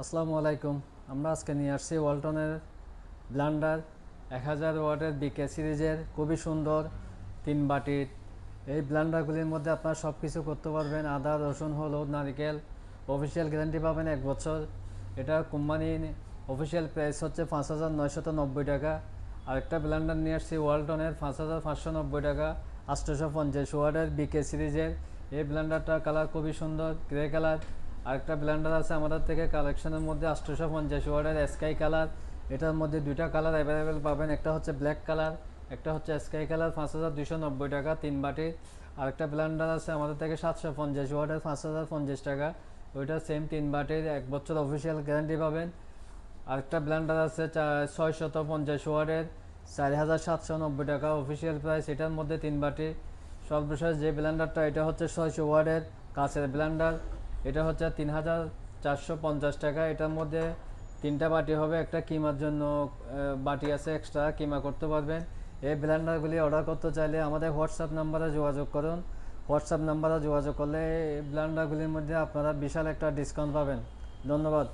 আসসালামু আলাইকুম। আমরা আজকে নিয়ে আসছি ওয়ালটনের ব্লেন্ডার 1000 ওয়াটের বিকে সিরিজের খুবই সুন্দর 3 বাটির। এই ব্লেন্ডারগুলির মধ্যে আপনারা সব কিছু করতে পারবেন, আদা রসুন হলুদ নারকেল। অফিসিয়াল গ্যারান্টি পাবেন 1 বছর। এটা কোম্পানি অফিসিয়াল প্রাইস হচ্ছে 5990 টাকা। আরেকটা ব্লেন্ডার নিয়ে আসছি ওয়ালটনের 5590 টাকা, 850 ওয়াটের বিকে সিরিজের। এই ব্লেন্ডারটার কালার খুবই সুন্দর, গ্রে কালার। আরেকটা ব্লেন্ডার আছে আমাদের থেকে কালেকশনের মধ্যে 850 ওয়াটের স্কাই কালার। এটার মধ্যে দুইটা কালার অ্যাভেলেবেল পাবেন, একটা হচ্ছে ব্ল্যাক কালার, একটা হচ্ছে স্কাই কালার। 5290 টাকা 3 বাটির। আরেকটা ব্লেন্ডার আছে আমাদের থেকে 750 ওয়াটের, 5050 টাকা। ওইটা সেম 3 বাটির, 1 বছর অফিসিয়াল গ্যারান্টি পাবেন। আরেকটা ব্লেন্ডার আছে 650 ওয়াটের, 4790 টাকা অফিসিয়াল প্রাইস। এটার মধ্যে 3 বাটি। সর্বশেষ যে ব্লেন্ডারটা, এটা হচ্ছে 600 ওয়াটের কাঁচের ব্লেন্ডার। এটা হচ্ছে 3450 টাকা। এটার মধ্যে 3টা বাটি হবে, একটা কিমার জন্য বাটি আছে এক্সট্রা, কিমা করতে পারবেন। এই ব্লেন্ডারগুলি অর্ডার করতে চাইলে আমাদের হোয়াটসঅ্যাপ নাম্বারে যোগাযোগ করুন। হোয়াটসঅ্যাপ নাম্বারে যোগাযোগ করলে এই ব্লেন্ডারগুলির মধ্যে আপনারা বিশাল একটা ডিসকাউন্ট পাবেন। ধন্যবাদ।